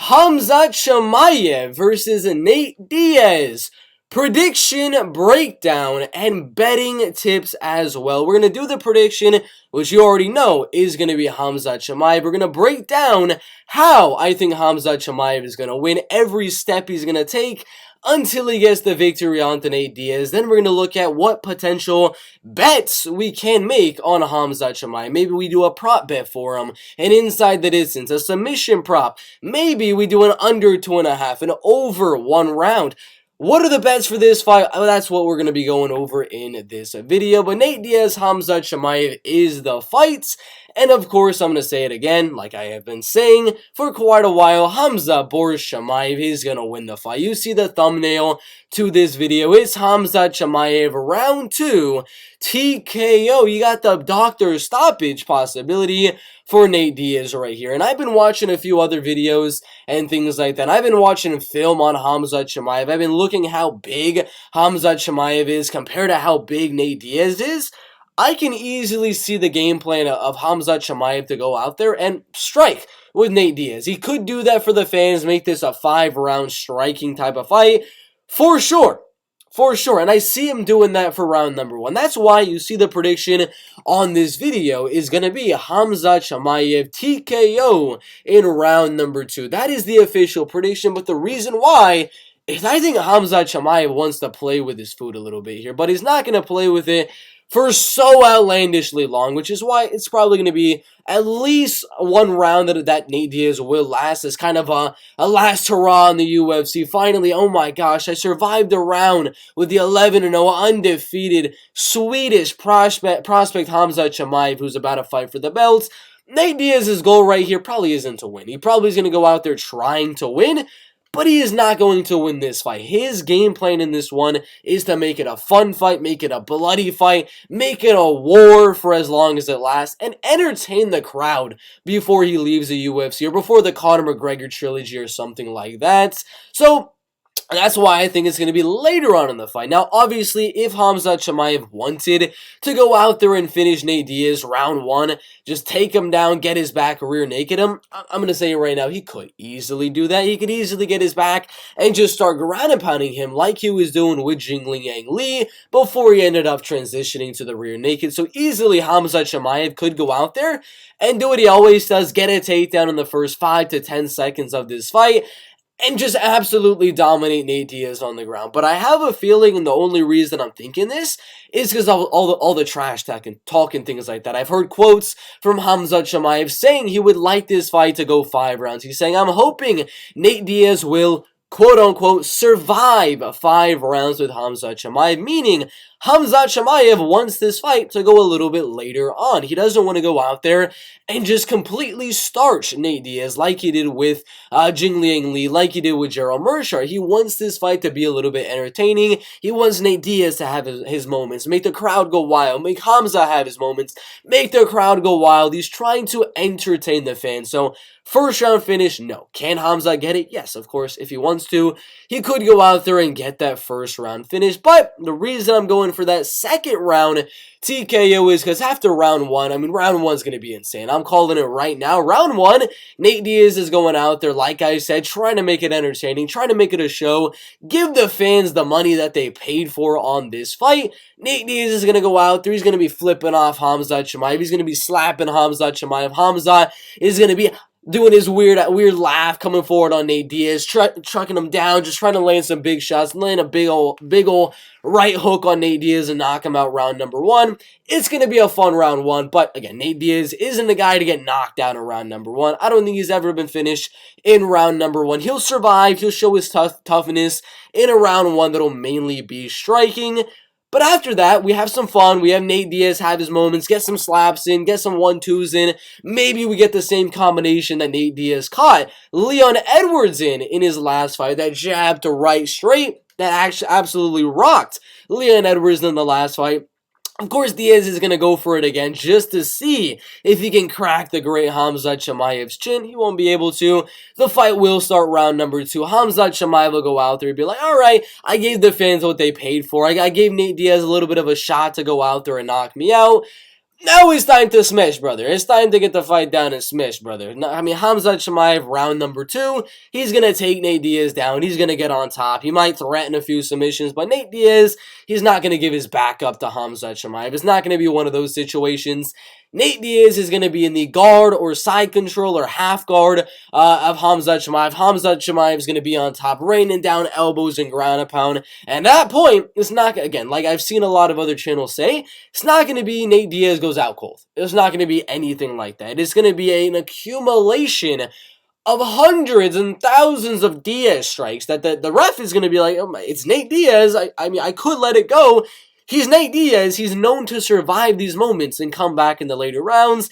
Khamzat Chimaev versus Nate Diaz. Prediction breakdown and betting tips as well. We're going to do the prediction, which you already know is going to be Khamzat Chimaev. We're going to break down how I think Khamzat Chimaev is going to win, every step he's going to take until he gets the victory on Nate Diaz. Then we're going to look at what potential bets we can make on Khamzat Chimaev. Maybe we do a prop bet for him, an inside the distance, a submission prop. Maybe we do an under 2.5, an over 1 round. What are the bets for this fight? Well, that's what we're going to be going over in this video. But Nate Diaz, Khamzat Chimaev is the fight. And of course, I'm going to say it again, like I have been saying for quite a while. Khamzat Chimaev is going to win the fight. You see the thumbnail to this video. It's Khamzat Chimaev round 2 TKO. You got the doctor stoppage possibility for Nate Diaz right here. And I've been watching a few other videos and things like that. I've been watching film on Khamzat Chimaev. I've been looking how big Khamzat Chimaev is compared to how big Nate Diaz is. I can easily see the game plan of Khamzat Chimaev to go out there and strike with Nate Diaz. He could do that for the fans, make this a 5-round striking type of fight, for sure. For sure, and I see him doing that for round number 1. That's why you see the prediction on this video is going to be Khamzat Chimaev TKO in round number 2. That is the official prediction, but the reason why is I think Khamzat Chimaev wants to play with his food a little bit here, but he's not going to play with it for so outlandishly long, which is why it's probably going to be at least 1 round that Nate Diaz will last as kind of a last hurrah in the UFC. Finally, oh my gosh, I survived a round with the 11-0 undefeated Swedish prospect Khamzat Chimaev, who's about to fight for the belts. Nate Diaz's goal right here probably isn't to win. He probably is going to go out there trying to win, but he is not going to win this fight. His game plan in this one is to make it a fun fight, make it a bloody fight, make it a war for as long as it lasts, and entertain the crowd before he leaves the UFC or before the Conor McGregor trilogy or something like that. So that's why I think it's going to be later on in the fight. Now, obviously, if Khamzat Chimaev wanted to go out there and finish Nate Diaz round 1, just take him down, get his back, rear naked him, I'm going to say it right now, he could easily do that. He could easily get his back and just start ground and pounding him like he was doing with Jingliang Li before he ended up transitioning to the rear naked. So easily, Khamzat Chimaev could go out there and do what he always does, get a takedown in the first 5 to 10 seconds of this fight, and just absolutely dominate Nate Diaz on the ground. But I have a feeling, and the only reason I'm thinking this is because of all the trash talk and things like that. I've heard quotes from Khamzat Chimaev saying he would like this fight to go 5 rounds. He's saying, I'm hoping Nate Diaz will, quote-unquote, survive 5 rounds with Khamzat Chimaev, meaning Khamzat Chimaev wants this fight to go a little bit later on. He doesn't want to go out there and just completely starch Nate Diaz like he did with Jingliang Li, like he did with Gerald Meerschaert. He wants this fight to be a little bit entertaining. He wants Nate Diaz to have his moments, make the crowd go wild, make Khamzat have his moments, make the crowd go wild. He's trying to entertain the fans. So, first round finish, no. Can Khamzat get it? Yes, of course. If he wants to, he could go out there and get that first round finish. But the reason I'm going for that second round TKO is because after round 1, I mean, round 1's going to be insane. I'm calling it right now. Round 1, Nate Diaz is going out there, like I said, trying to make it entertaining, trying to make it a show, give the fans the money that they paid for on this fight. Nate Diaz is going to go out there. He's going to be flipping off Khamzat Chimaev. He's going to be slapping Khamzat Chimaev. Khamzat is going to be doing his weird laugh coming forward on Nate Diaz, trucking him down, just trying to land some big shots, land a big ol' right hook on Nate Diaz and knock him out round number 1. It's going to be a fun round 1, but again, Nate Diaz isn't the guy to get knocked out in round number 1. I don't think he's ever been finished in round number 1. He'll survive, he'll show his toughness in a round 1 that'll mainly be striking. But after that, we have some fun. We have Nate Diaz have his moments, get some slaps in, get some 1-2s in. Maybe we get the same combination that Nate Diaz caught Leon Edwards in his last fight. That jab to right straight that actually absolutely rocked Leon Edwards in the last fight. Of course, Diaz is going to go for it again just to see if he can crack the great Khamzat Chimaev's chin. He won't be able to. The fight will start round number 2. Khamzat Chimaev will go out there and be like, all right, I gave the fans what they paid for. I gave Nate Diaz a little bit of a shot to go out there and knock me out. Now it's time to smash, brother. It's time to get the fight down and smash, brother. I mean, Khamzat Chimaev, round number 2, he's going to take Nate Diaz down. He's going to get on top. He might threaten a few submissions, but Nate Diaz, he's not going to give his back up to Khamzat Chimaev. It's not going to be one of those situations. Nate Diaz is going to be in the guard or side control or half guard of Khamzat Chimaev. Khamzat Chimaev is going to be on top, raining down elbows and ground and pound. And at that point, it's not, again, like I've seen a lot of other channels say, it's not going to be Nate Diaz goes out cold. It's not going to be anything like that. It's going to be an accumulation of hundreds and thousands of Diaz strikes that the ref is going to be like, oh, it's Nate Diaz. I mean, I could let it go. He's Nate Diaz. He's known to survive these moments and come back in the later rounds.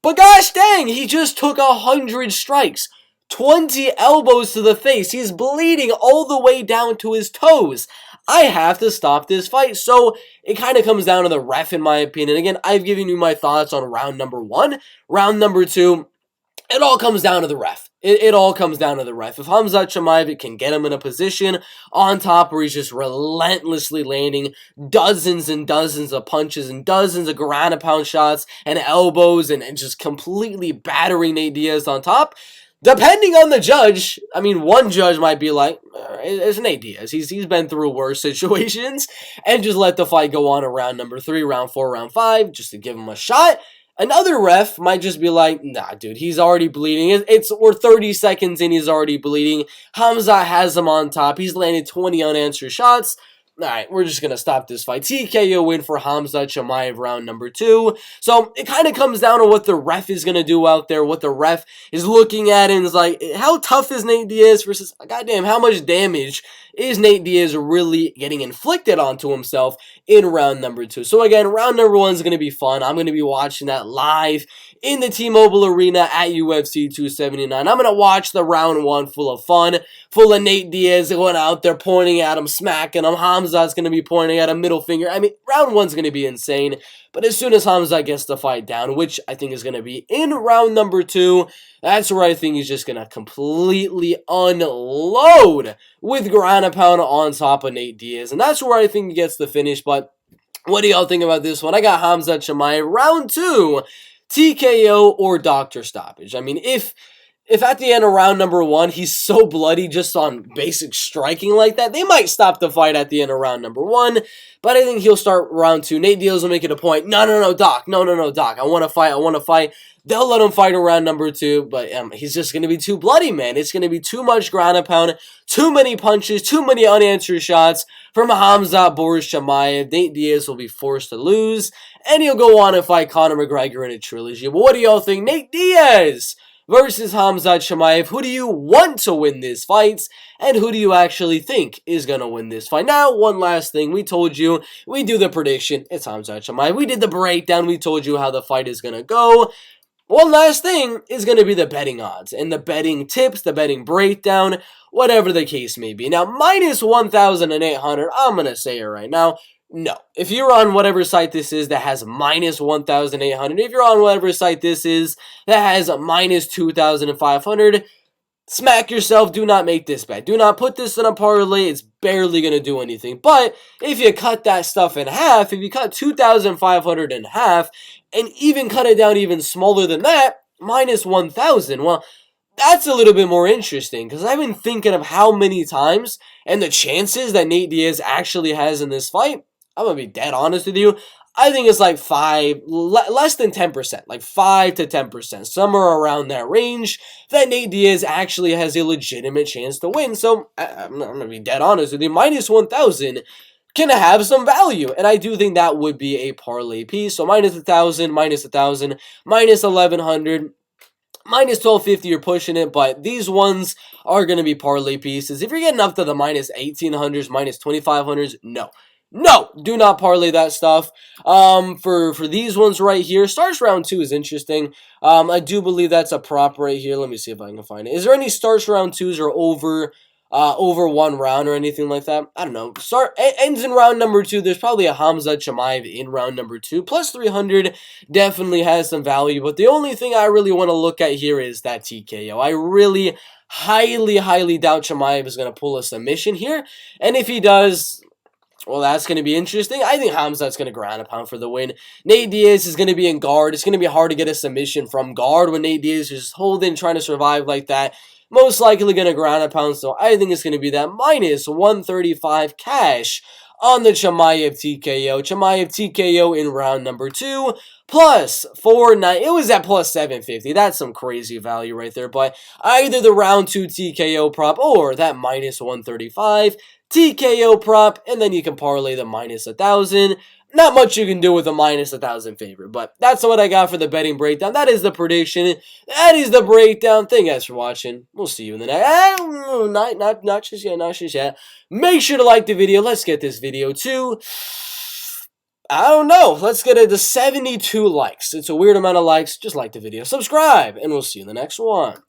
But gosh dang, he just took 100 strikes. 20 elbows to the face. He's bleeding all the way down to his toes. I have to stop this fight. So it kind of comes down to the ref, in my opinion. Again, I've given you my thoughts on round number 1. Round number 2, it all comes down to the ref. It all comes down to the ref. If Khamzat Chimaev can get him in a position on top where he's just relentlessly landing dozens and dozens of punches and dozens of ground and pound shots and elbows and just completely battering Nate Diaz on top, depending on the judge, I mean, one judge might be like, it's Nate Diaz. He's been through worse situations, and just let the fight go on in round number 3, round 4, round 5, just to give him a shot. Another ref might just be like, nah, dude, he's already bleeding. We're 30 seconds in, he's already bleeding. Khamzat has him on top. He's landed 20 unanswered shots. All right, we're just going to stop this fight. TKO win for Khamzat Chimaev, round number 2. So it kind of comes down to what the ref is going to do out there, what the ref is looking at, and is like, how tough is Nate Diaz versus, goddamn, how much damage is Nate Diaz really getting inflicted onto himself in round number 2. So again, round number 1 is going to be fun. I'm going to be watching that live in the T-Mobile Arena at UFC 279. I'm going to watch the round 1 full of fun, full of Nate Diaz going out there pointing at him, smacking him. Khamzat's going to be pointing at him, middle finger. I mean, round 1's going to be insane. But as soon as Khamzat gets the fight down, which I think is going to be in round number 2, that's where I think he's just going to completely unload with ground and pound on top of Nate Diaz. And that's where I think he gets the finish. But what do y'all think about this one? I got Khamzat Chimaev, round 2, TKO or doctor stoppage. I mean, if at the end of round number 1, he's so bloody just on basic striking like that, they might stop the fight at the end of round number 1. But I think he'll start round 2. Nate Diaz will make it a point. No, Doc. No, Doc. I want to fight. They'll let him fight in round number 2. But he's just going to be too bloody, man. It's going to be too much ground and pound. Too many punches. Too many unanswered shots from Khamzat Boris Chimaev. Nate Diaz will be forced to lose. And he'll go on and fight Conor McGregor in a trilogy. But what do y'all think? Nate Diaz versus Khamzat Chimaev. Who do you want to win this fight? And who do you actually think is going to win this fight? Now, one last thing. We told you, we do the prediction. It's Khamzat Chimaev. We did the breakdown. We told you how the fight is going to go. One last thing is going to be the betting odds and the betting tips, the betting breakdown, whatever the case may be. Now, minus 1,800, I'm going to say it right now. No. If you're on whatever site this is that has minus 1,800, if you're on whatever site this is that has minus 2,500, smack yourself. Do not make this bet. Do not put this in a parlay. It's barely going to do anything. But if you cut that stuff in half, if you cut 2,500 in half, and even cut it down even smaller than that, minus 1,000, well, that's a little bit more interesting, because I've been thinking of how many times and the chances that Nate Diaz actually has in this fight. I'm going to be dead honest with you. I think it's like less than 10%, like 5 to 10%, somewhere around that range, that Nate Diaz actually has a legitimate chance to win. So I'm going to be dead honest with you. Minus 1,000 can have some value, and I do think that would be a parlay piece. So minus 1,000, minus 1,000, minus 1,100. Minus 1,250, you're pushing it, but these ones are going to be parlay pieces. If you're getting up to the minus 1,800s, minus 2,500s, no. No, do not parlay that stuff. For these ones right here, starts round 2 is interesting. I do believe that's a prop right here. Let me see if I can find it. Is there any starts round 2s or over 1 round or anything like that? I don't know. Ends in round number 2. There's probably a Khamzat Chimaev in round number 2. Plus 300 definitely has some value. But the only thing I really want to look at here is that TKO. I really highly doubt Chimaev is going to pull a submission here. And if he does, Well, that's going to be interesting. I think Khamzat's going to ground a pound for the win. Nate Diaz is going to be in guard. It's going to be hard to get a submission from guard when Nate Diaz is holding, trying to survive like that. Most likely going to ground a pound, so I think it's going to be that minus 135 cash on the Chimaev TKO. Chimaev TKO in round number 2. Plus 490. It was at plus 750. That's some crazy value right there. But either the round 2 TKO prop or that minus 135 TKO prop, and then you can parlay the minus 1,000. Not much you can do with a minus 1,000 favorite, but that's what I got for the betting breakdown. That is the prediction. That is the breakdown. Thank you guys for watching. We'll see you in the next. Not just yet. Not just yet. Make sure to like the video. Let's get this video to, I don't know. Let's get it to 72 likes. It's a weird amount of likes. Just like the video. Subscribe, and we'll see you in the next one.